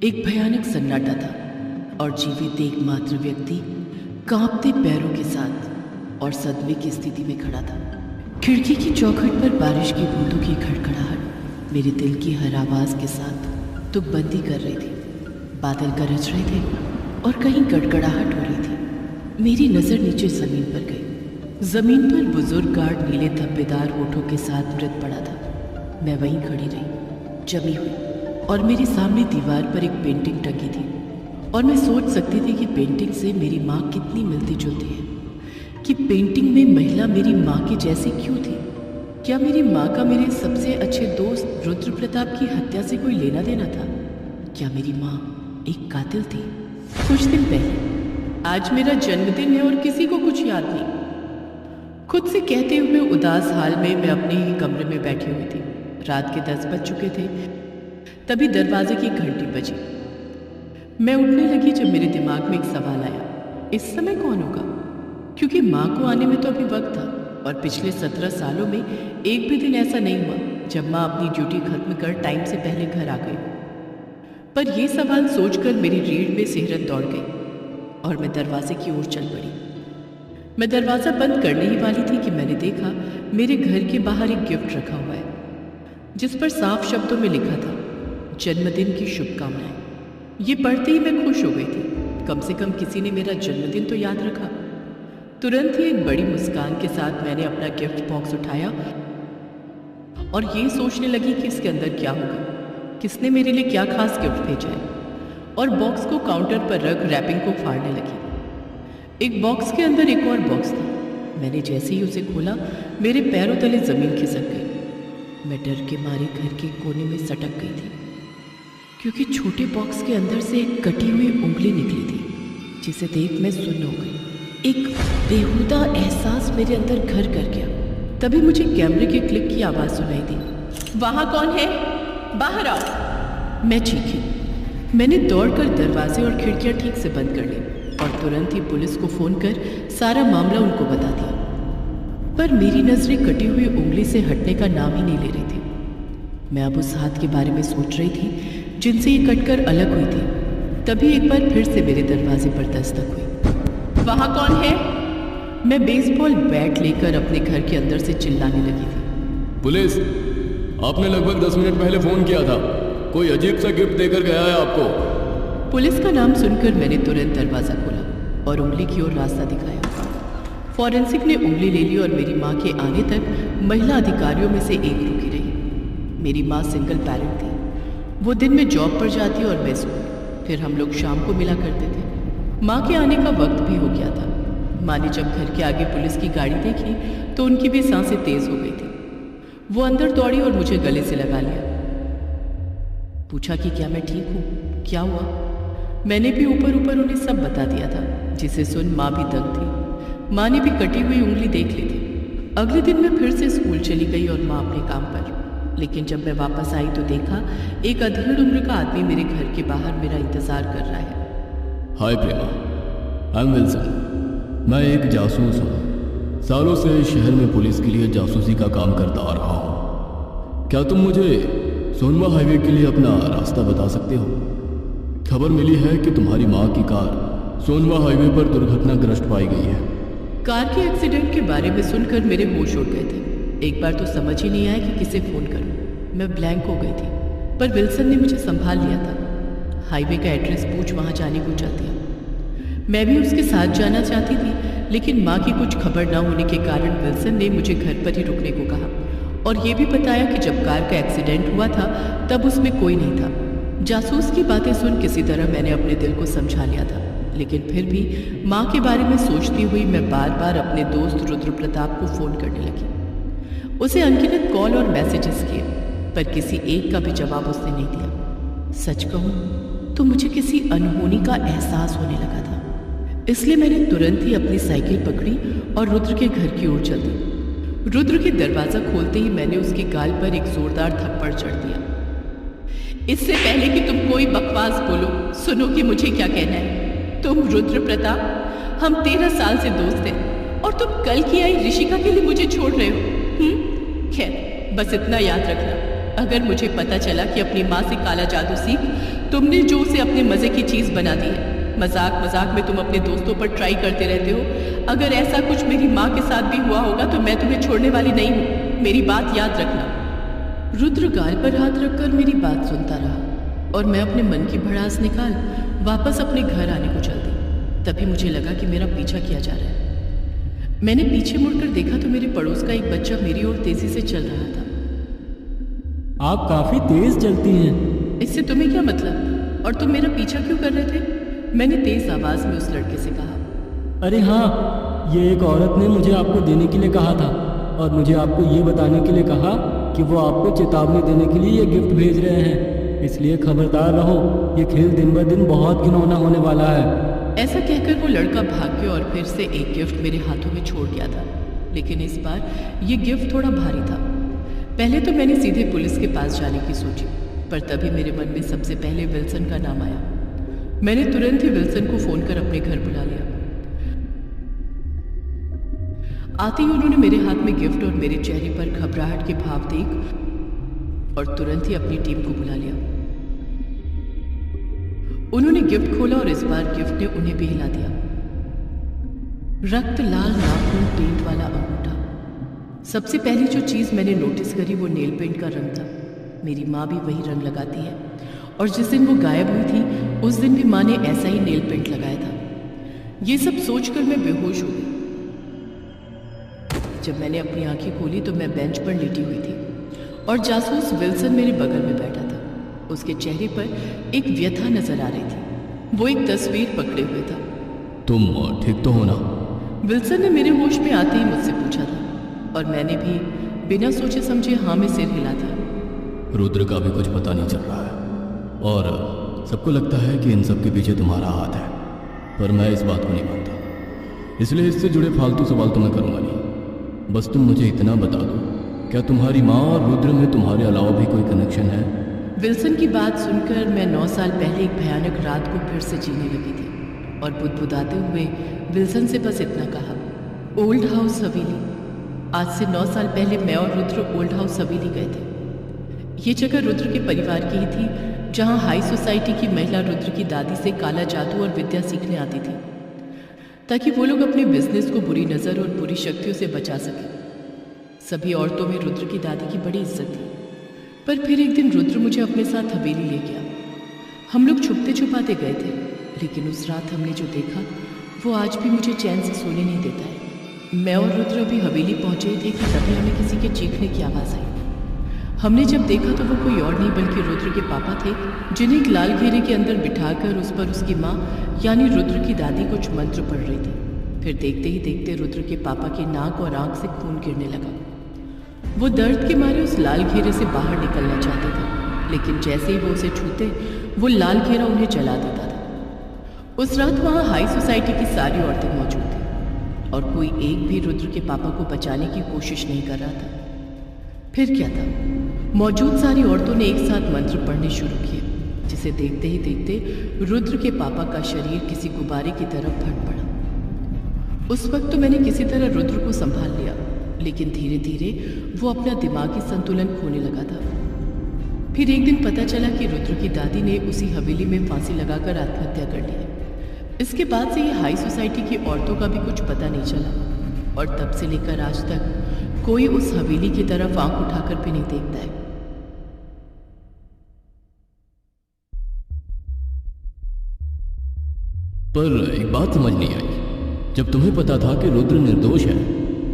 एक भयानक सन्नाटा था और जीवित एकमात्र व्यक्ति कांपते पैरों के साथ और सदमे की स्थिति में खड़ा था। खिड़की की चौखट पर बारिश की बूंदों की खड़खड़ाहट मेरे दिल की हर आवाज के साथ तुकबंदी कर रही थी। बादल गरज रहे थे और कहीं गड़गड़ाहट हो रही थी। मेरी नजर नीचे जमीन पर गई। जमीन पर बुजुर्ग गार्ड नीले धब्बेदार होठों के साथ मृत पड़ा था। मैं वहीं खड़ी रही, जमी हुई, और मेरे सामने दीवार पर एक पेंटिंग टंगी थी और मैं सोच सकती थी कि पेंटिंग से मेरी माँ कितनी मिलती जुलती है, कि पेंटिंग में महिला मेरी माँ की जैसी क्यों थी। क्या मेरी माँ का मेरे सबसे अच्छे दोस्त रुद्र प्रताप की हत्या से कोई लेना देना था? क्या मेरी माँ एक कातिल थी? कुछ दिन पहले आज मेरा जन्मदिन है और किसी को कुछ याद नहीं। खुद से कहते हुए उदास हाल में मैं अपने ही कमरे में बैठी हुई थी। रात के 10 बज चुके थे। तभी दरवाजे की घंटी बजी। मैं उठने लगी जब मेरे दिमाग में एक सवाल आया, इस समय कौन होगा? क्योंकि माँ को आने में तो अभी वक्त था और पिछले 17 सालों में एक भी दिन ऐसा नहीं हुआ जब माँ अपनी ड्यूटी खत्म कर टाइम से पहले घर आ गई। पर यह सवाल सोचकर मेरी रीढ़ में सिहरन दौड़ गई और मैं दरवाजे की ओर चल पड़ी। मैं दरवाज़ा बंद करने ही वाली थी कि मैंने देखा मेरे घर के बाहर एक गिफ्ट रखा हुआ है, जिस पर साफ शब्दों में लिखा था, जन्मदिन की शुभकामनाएं। ये पढ़ते ही मैं खुश हो गई थी। कम से कम किसी ने मेरा जन्मदिन तो याद रखा। तुरंत ही एक बड़ी मुस्कान के साथ मैंने अपना गिफ्ट बॉक्स उठाया और ये सोचने लगी कि इसके अंदर क्या होगा, किसने मेरे लिए क्या खास गिफ्ट भेजा है, और बॉक्स को काउंटर पर रख रैपिंग को फाड़ने लगी। एक बॉक्स के अंदर एक और बॉक्स था। मैंने जैसे ही उसे खोला मेरे पैरों तले जमीन खिसक गई। मैं डर के मारे घर के कोने में सटक गई थी, क्योंकि छोटे बॉक्स के अंदर से एक कटी हुई उंगली निकली थी, जिसे देख मैं सुन्न हो गई। एक बेहुदा एहसास मेरे अंदर घर कर गया। तभी मुझे कैमरे के क्लिक की आवाज़ सुनाई दी। वहाँ कौन है? बाहर आओ! मैं चीखी। मैंने दौड़कर दरवाजे और खिड़कियाँ ठीक से बंद कर ली और तुरंत ही पुलिस को फ़ोन कर सारा मामला उनको बता दिया। पर मेरी नज़रें कटी हुई उंगली से हटने का नाम ही नहीं ले रही थी। मैं अब उस हाथ के बारे में सोच रही थी जिनसे ये कटकर अलग हुई थी। तभी एक बार फिर से मेरे दरवाजे पर दस्तक हुई। वहाँ कौन है? मैं बेसबॉल बैट लेकर अपने घर के अंदर से चिल्लाने लगी थी। पुलिस, आपने लगभग 10 मिनट पहले फोन किया था। कोई अजीब सा गिफ्ट देकर गया है आपको। पुलिस का नाम सुनकर मैंने तुरंत दरवाजा खोला और उंगली की ओर रास्ता दिखाया। फॉरेंसिक ने उंगली ले ली और मेरी माँ के आने तक महिला अधिकारियों में से एक रुकी रही। मेरी माँ सिंगल पेरेंट थी। वो दिन में जॉब पर जाती और मैं स्कूल। फिर हम लोग शाम को मिला करते थे। माँ के आने का वक्त भी हो गया था। माँ ने जब घर के आगे पुलिस की गाड़ी देखी तो उनकी भी सांसें तेज हो गई थी। वो अंदर दौड़ी और मुझे गले से लगा लिया। पूछा कि क्या मैं ठीक हूँ, क्या हुआ। मैंने भी ऊपर ऊपर उन्हें सब बता दिया था, जिसे सुन माँ भी दंग थी। माँ ने भी कटी हुई उंगली देख ली थी। अगले दिन मैं फिर से स्कूल चली गई और माँ अपने काम पर। लेकिन जब मैं वापस आई तो देखा एक अधेड़ उम्र का आदमी मेरे घर के बाहर मेरा इंतजार कर रहा है। हाय प्रेमा, आई एम विल्सन। मैं एक जासूस हूँ। सालों से इस शहर में पुलिस के लिए जासूसी का काम करता आ रहा हूँ। क्या तुम मुझे सोनवा हाईवे के लिए अपना रास्ता बता सकते हो? खबर मिली है कि तुम्हारी माँ की कार सोनवा हाईवे पर दुर्घटनाग्रस्त पाई गई है। कार के एक्सीडेंट के बारे में सुनकर मेरे होश उड़ गए थे। एक बार तो समझ ही नहीं आया कि किसे फ़ोन करूं। मैं ब्लैंक हो गई थी, पर विल्सन ने मुझे संभाल लिया था। हाईवे का एड्रेस पूछ वहां जाने को चल दिया। मैं भी उसके साथ जाना चाहती थी, लेकिन माँ की कुछ खबर ना होने के कारण विल्सन ने मुझे घर पर ही रुकने को कहा और ये भी बताया कि जब कार का एक्सीडेंट हुआ था तब उसमें कोई नहीं था। जासूस की बातें सुन किसी तरह मैंने अपने दिल को समझा लिया था, लेकिन फिर भी माँ के बारे में सोचती हुई मैं बार बार अपने दोस्त रुद्र प्रताप को फ़ोन करने लगी। उसे अनगिनत कॉल और मैसेजेस किए, पर किसी एक का भी जवाब उसने नहीं दिया। सच कहूँ तो मुझे किसी अनहोनी का एहसास होने लगा था। इसलिए मैंने तुरंत ही अपनी साइकिल पकड़ी और रुद्र के घर की ओर चल दी। रुद्र के दरवाज़ा खोलते ही मैंने उसके गाल पर एक जोरदार थप्पड़ चढ़ दिया। इससे पहले कि तुम कोई बकवास बोलो, सुनो कि मुझे क्या कहना है। तुम रुद्र प्रताप, हम 13 साल से दोस्त हैं और तुम कल की आई ऋषिका के लिए मुझे छोड़ रहे हो। खैर, बस इतना याद रखना, अगर मुझे पता चला कि अपनी माँ से काला जादू सीख तुमने जो उसे अपने मजे की चीज बना दी है। मजाक मजाक में तुम अपने दोस्तों पर ट्राई करते रहते हो। अगर ऐसा कुछ मेरी माँ के साथ भी हुआ होगा तो मैं तुम्हें छोड़ने वाली नहीं हूँ, मेरी बात याद रखना। रुद्र गाल पर हाथ रखकर मेरी बात सुनता रहा और मैं अपने मन की भड़ास निकाल वापस अपने घर आने को चल दी। तभी मुझे लगा कि मेरा पीछा किया जा रहा है। मैंने पीछे मुड़कर देखा तो मेरे पड़ोस का एक बच्चा मेरी ओर तेजी से चल रहा था। आप काफी तेज चलती हैं। इससे तुम्हें क्या मतलब, और तुम मेरा पीछा क्यों कर रहे थे? मैंने तेज आवाज में उस लड़के से कहा। अरे हाँ, ये एक औरत ने मुझे आपको देने के लिए कहा था और मुझे आपको ये बताने के लिए कहा कि वो आपको चेतावनी देने के लिए ये गिफ्ट भेज रहे हैं, इसलिए खबरदार रहो, ये खेल दिन ब दिन बहुत घिनौना होने वाला है। ऐसा कहकर वो लड़का भाग गया और फिर से एक गिफ्ट मेरे हाथों में छोड़ गया था। लेकिन इस बार ये गिफ्ट थोड़ा भारी था। पहले तो मैंने सीधे पुलिस के पास जाने की सोची, पर तभी मेरे मन में सबसे पहले विल्सन का नाम आया। मैंने तुरंत ही विल्सन को फोन कर अपने घर बुला लिया। आते ही उन्होंने मेरे हाथ में गिफ्ट और मेरे चेहरे पर घबराहट के भाव देख और तुरंत ही अपनी टीम को बुला लिया। उन्होंने गिफ्ट खोला और इस बार गिफ्ट ने उन्हें भी हिला दिया। रक्त लाल नाखून पेंट वाला अंगूठा। सबसे पहली जो चीज मैंने नोटिस करी वो नेल पेंट का रंग था। मेरी माँ भी वही रंग लगाती है और जिस दिन वो गायब हुई थी उस दिन भी माँ ने ऐसा ही नेल पेंट लगाया था। ये सब सोचकर मैं बेहोश हो गई। जब मैंने अपनी आंखें खोली तो मैं बेंच पर लेटी हुई थी और जासूस विल्सन मेरे बगल में बैठा था। उसके चेहरे पर एक व्यथा नजर आ रही थी। वो एक तस्वीर पकड़े हुए था। तुम ठीक तो हो ना? विल्सन ने मेरे होश में आते ही मुझसे पूछा था और मैंने भी बिना सोचे समझे हाँ में सिर हिला दिया। रुद्र का भी कुछ पता नहीं चल रहा है और सबको लगता है कि इन सब के पीछे तुम्हारा हाथ है, पर मैं इस बात को नहीं मानता, इसलिए इससे जुड़े फालतू सवाल तो मैं करूँगा नहीं। बस तुम मुझे इतना बता दो, क्या तुम्हारी माँ और रुद्र में तुम्हारे अलावा भी कोई कनेक्शन है? विल्सन की बात सुनकर मैं 9 साल पहले एक भयानक रात को फिर से जीने लगी थी और बुदबुदाते हुए विल्सन से बस इतना कहा, ओल्ड हाउस हवेली। आज से 9 साल पहले मैं और रुद्र ओल्ड हाउस हवेली गए थे। ये जगह रुद्र के परिवार की ही थी, जहाँ हाई सोसाइटी की महिला रुद्र की दादी से काला जादू और विद्या सीखने आती थी ताकि वो लोग अपने बिजनेस को बुरी नज़र और बुरी शक्तियों से बचा सकें। सभी औरतों में रुद्र की दादी की बड़ी इज्जत थी। पर फिर एक दिन रुद्र मुझे अपने साथ हवेली ले गया। हम लोग छुपते छुपाते गए थे, लेकिन उस रात हमने जो देखा वो आज भी मुझे चैन से सोने नहीं देता है। मैं और रुद्र अभी हवेली पहुंचे थे कि तभी हमें किसी के चीखने की आवाज़ आई। हमने जब देखा तो वो कोई और नहीं बल्कि रुद्र के पापा थे, जिन्हें एक लाल घेरे के अंदर बिठाकर उस पर उसकी माँ यानी रुद्र की दादी कुछ मंत्र पढ़ रही थी। फिर देखते ही देखते रुद्र के पापा के नाक और आंख से खून गिरने लगा। वो दर्द के मारे उस लाल घेरे से बाहर निकलना चाहते थे, लेकिन जैसे ही वो उसे छूते वो लाल घेरा उन्हें जला देता था। उस रात वहाँ हाई सोसाइटी की सारी औरतें मौजूद थी और कोई एक भी रुद्र के पापा को बचाने की कोशिश नहीं कर रहा था। फिर क्या था, मौजूद सारी औरतों ने एक साथ मंत्र पढ़ने शुरू किए, जिसे देखते ही देखते रुद्र के पापा का शरीर किसी गुब्बारे की तरफ फट पड़ा। उस वक्त तो मैंने किसी तरह रुद्र को संभाल लिया, लेकिन धीरे धीरे वो अपना दिमागी संतुलन खोने लगा था। फिर एक दिन पता चला कि रुद्र की दादी ने उसी हवेली में फांसी लगाकर आत्महत्या कर ली। इसके बाद से ये हाई सोसाइटी की औरतों का भी कुछ पता नहीं चला और तब से लेकर आज तक कोई उस हवेली की तरफ आंख उठाकर भी नहीं देखता है। पर एक बात समझ नहीं आई, जब तुम्हें पता था कि रुद्र निर्दोष है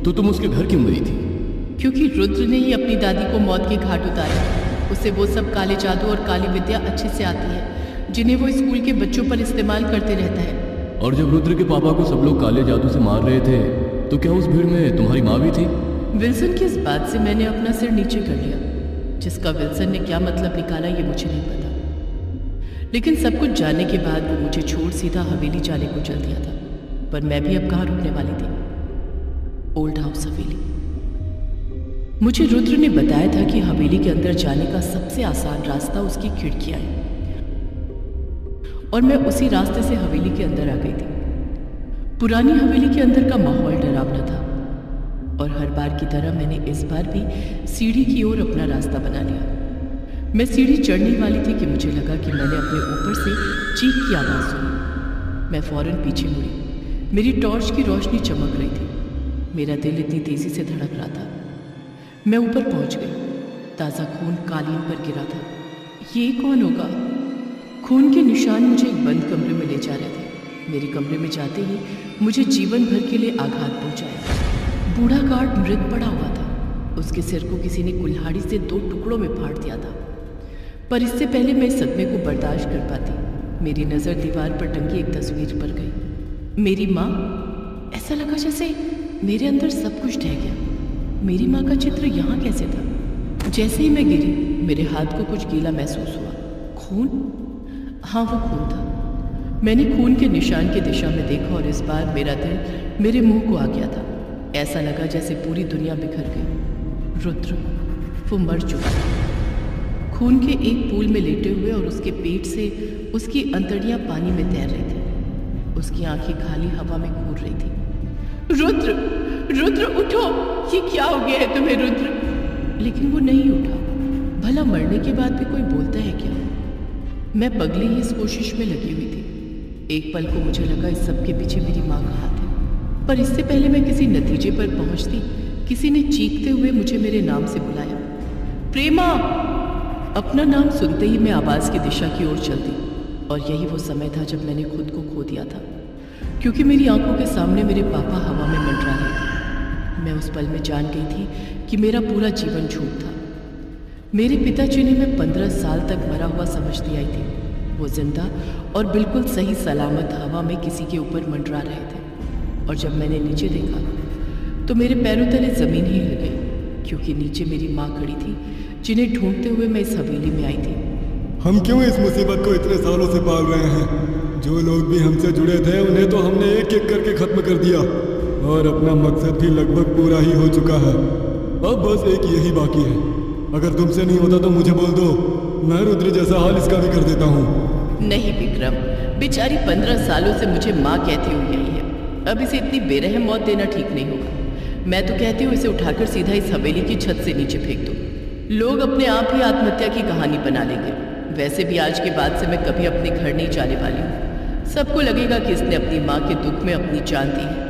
तो तुम उसके घर क्यों गई थी? क्योंकि रुद्र ने ही अपनी दादी को मौत के घाट उतारा। उसे वो सब काले जादू और काली विद्या अच्छे से आती है, जिन्हें वो स्कूल के बच्चों पर इस्तेमाल करते रहता है। और जब रुद्र के पापा को सब लोग काले जादू से मार रहे थे तो क्या उस भीड़ में तुम्हारी माँ भी थी? विल्सन की इस बात से मैंने अपना सिर नीचे कर लिया। जिसका विल्सन ने क्या मतलब निकाला ये मुझे नहीं पता, लेकिन सब कुछ जानने के बाद वो मुझे छोड़ सीधा हवेली जाने को चल दिया था। पर मैं भी अब कहाँ रुकने वाली थी? ओल्ड हाउस हवेली। मुझे रुद्र ने बताया था कि हवेली के अंदर जाने का सबसे आसान रास्ता उसकी खिड़कियां है और मैं उसी रास्ते से हवेली के अंदर आ गई थी। पुरानी हवेली के अंदर का माहौल डरावना था और हर बार की तरह मैंने इस बार भी सीढ़ी की ओर अपना रास्ता बना लिया। मैं सीढ़ी चढ़ने वाली थी कि मुझे लगा कि मैंने अपने ऊपर से चीख की आवाज़ सुनी। मैं फौरन पीछे मुड़ी। मेरी टॉर्च की रोशनी चमक रही थी। मेरा दिल इतनी तेज़ी से धड़क रहा था। मैं ऊपर पहुंच गई। ताज़ा खून कालीन पर गिरा था। ये कौन होगा? खून के निशान मुझे एक बंद कमरे में ले जा रहे थे। मेरे कमरे में जाते ही मुझे जीवन भर के लिए आघात पहुंचाया। बूढ़ा गार्ड मृत पड़ा हुआ था। उसके सिर को किसी ने कुल्हाड़ी से 2 टुकड़ों में फाड़ दिया था। पर इससे पहले मैं इस सदमे को बर्दाश्त कर पाती, मेरी नज़र दीवार पर टंगी एक तस्वीर पर गई। मेरी माँ। ऐसा लगा जैसे मेरे अंदर सब कुछ ढह गया। मेरी माँ का चित्र यहाँ कैसे था? जैसे ही मैं गिरी मेरे हाथ को कुछ गीला महसूस हुआ। खून? हाँ, वो खून था। मैंने खून के निशान की दिशा में देखा और इस बार मेरा दिल मेरे मुंह को आ गया था। ऐसा लगा जैसे पूरी दुनिया बिखर गई। रुद्र, वो मर चुका था। खून के एक पूल में लेटे हुए और उसके पेट से उसकी अंतड़ियां पानी में तैर रही थी। उसकी आंखें खाली हवा में घूर रही थी। रुद्र, रुद्र उठो! ये क्या हो गया है तुम्हें रुद्र? लेकिन वो नहीं उठा। भला मरने के बाद भी कोई बोलता है क्या? मैं पगली ही इस कोशिश में लगी हुई थी। एक पल को मुझे लगा इस सब के पीछे मेरी माँ का हाथ है। पर इससे पहले मैं किसी नतीजे पर पहुंचती, किसी ने चीखते हुए मुझे मेरे नाम से बुलाया। प्रेमा! अपना नाम सुनते ही मैं आवाज़ की दिशा की ओर चलती और यही वो समय था जब मैंने खुद को खो दिया था, क्योंकि मेरी आंखों के सामने मेरे पापा हवा में मंडरा रहे थे। मैं उस पल में जान गई थी कि मेरा पूरा जीवन झूठ था। मेरे पिता जिन्हें मैं 15 साल तक मरा हुआ समझती आई थी, वो जिंदा और बिल्कुल सही सलामत हवा में किसी के ऊपर मंडरा रहे थे। और जब मैंने नीचे देखा तो मेरे पैरों तले ज़मीन ही हिल गई, क्योंकि नीचे मेरी माँ खड़ी थी, जिन्हें ढूंढते हुए मैं इस हवेली में आई थी। हम क्यों इस मुसीबत को इतने सालों से पाल रहे हैं? जो लोग भी हमसे जुड़े थे उन्हें तो हमने एक एक करके खत्म कर दिया और अपना मकसद भी लगभग पूरा ही हो चुका है। अब बस एक यही बाकी है। अगर तुमसे नहीं होता तो मुझे बोल दो, मैं रुद्र जैसा हाल इसका भी कर देता हूँ। नहीं विक्रम, बेचारी 15 सालों से मुझे माँ कहती हुई आई है। अब इसे इतनी बेरहम मौत देना ठीक नहीं होगा। मैं तो कहती हूँ इसे उठाकर सीधा इस हवेली की छत से नीचे फेंक दो। लोग अपने आप ही आत्महत्या की कहानी बना लेंगे। वैसे भी आज के बाद से मैं कभी अपने घर नहीं जाने वाली हूँ। सबको लगेगा कि इसने अपनी माँ के दुख में अपनी जान दी है।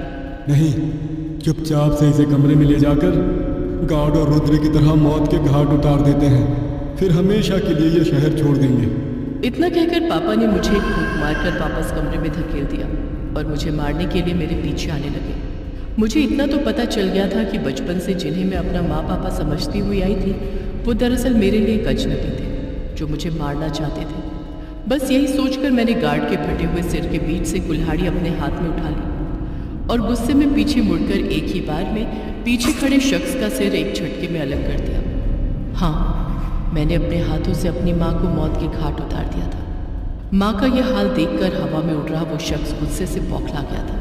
नहीं, चुपचाप से इसे कमरे में ले जाकर गार्ड और रुद्र की तरह मौत के घाट उतार देते हैं, फिर हमेशा के लिए ये शहर छोड़ देंगे। इतना कहकर पापा ने मुझे एक फूंक मारकर वापस कमरे में धकेल दिया और मुझे मारने के लिए मेरे पीछे आने लगे। मुझे इतना तो पता चल गया था कि बचपन से जिन्हें मैं अपना माँ पापा समझती हुई आई थी, वो दरअसल मेरे लिए एक अजनबी थे जो मुझे मारना चाहते थे। बस यही सोचकर मैंने गार्ड के फटे हुए सिर के बीच से कुल्हाड़ी अपने हाथ में उठा ली और गुस्से में पीछे मुड़कर एक ही बार में पीछे खड़े शख्स का सिर एक झटके में अलग कर दिया। हाँ, मैंने अपने हाथों से अपनी माँ को मौत के घाट उतार दिया था। माँ का यह हाल देखकर हवा में उड़ रहा वो शख्स गुस्से से बौखला गया था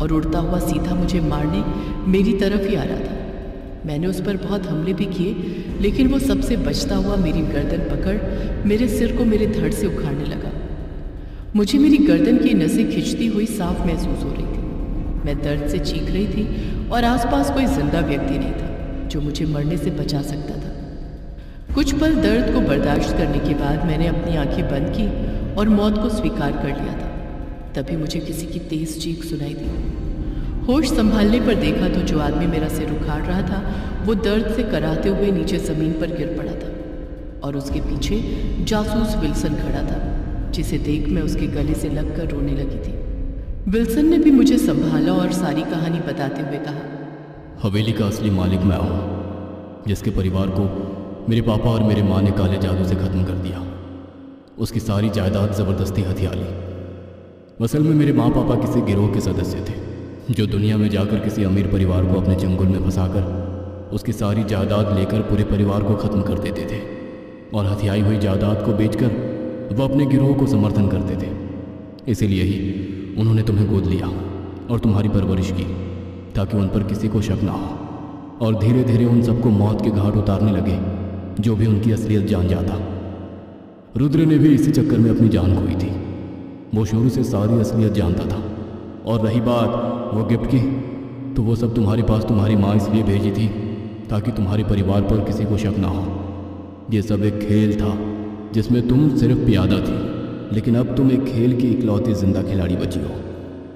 और उड़ता हुआ सीधा मुझे मारने मेरी तरफ ही आ रहा था। मैंने उस पर बहुत हमले भी किए, लेकिन वो सबसे बचता हुआ मेरी गर्दन पकड़ मेरे सिर को मेरे धड़ से उखाड़ने लगा। मुझे मेरी गर्दन की नसें खिंचती हुई साफ महसूस हो रही थी। मैं दर्द से चीख रही थी और आसपास कोई जिंदा व्यक्ति नहीं था जो मुझे मरने से बचा सकता था। कुछ पल दर्द को बर्दाश्त करने के बाद मैंने अपनी आंखें बंद की और मौत को स्वीकार कर लिया था। तभी मुझे किसी की तेज चीख सुनाई दी। होश संभालने पर देखा तो जो आदमी मेरा सिर उखाड़ रहा था वो दर्द से कराहते हुए नीचे ज़मीन पर गिर पड़ा था और उसके पीछे जासूस विल्सन खड़ा था, जिसे देख मैं उसके गले से लगकर रोने लगी थी। विल्सन ने भी मुझे संभाला और सारी कहानी बताते हुए कहा, हवेली का असली मालिक मैं हूँ, जिसके परिवार को मेरे पापा और मेरे माँ ने काले जादू से ख़त्म कर दिया। उसकी सारी जायदाद ज़बरदस्ती हथिया ली। असल में मेरे माँ पापा किसी गिरोह के सदस्य थे जो दुनिया में जाकर किसी अमीर परिवार को अपने चंगुल में फंसाकर उसकी सारी जायदाद लेकर पूरे परिवार को ख़त्म कर देते थे और हथियाई हुई जायदाद को बेचकर वह अपने गिरोह को समर्थन करते थे। इसीलिए ही उन्होंने तुम्हें गोद लिया और तुम्हारी परवरिश की, ताकि उन पर किसी को शक ना हो। और धीरे धीरे उन सबको मौत के घाट उतारने लगे जो भी उनकी असलियत जान जाता। रुद्र ने भी इसी चक्कर में अपनी जान खोई थी। वो शुरू से सारी असलियत जानता था। और रही बात वो गिफ्ट की, तो वो सब तुम्हारे पास तुम्हारी माँ इसलिए भेजी थी ताकि तुम्हारे परिवार पर किसी को शक ना हो। ये सब एक खेल था जिसमें तुम सिर्फ प्यादा थी, लेकिन अब तुम एक खेल की इकलौती जिंदा खिलाड़ी बची हो।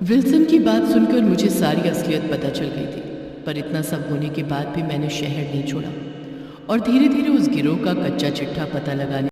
विल्सन की बात सुनकर मुझे सारी असलियत पता चल गई थी, पर इतना सब होने के बाद भी मैंने शहर नहीं छोड़ा और धीरे धीरे उस गिरोह का कच्चा चिट्ठा पता लगाने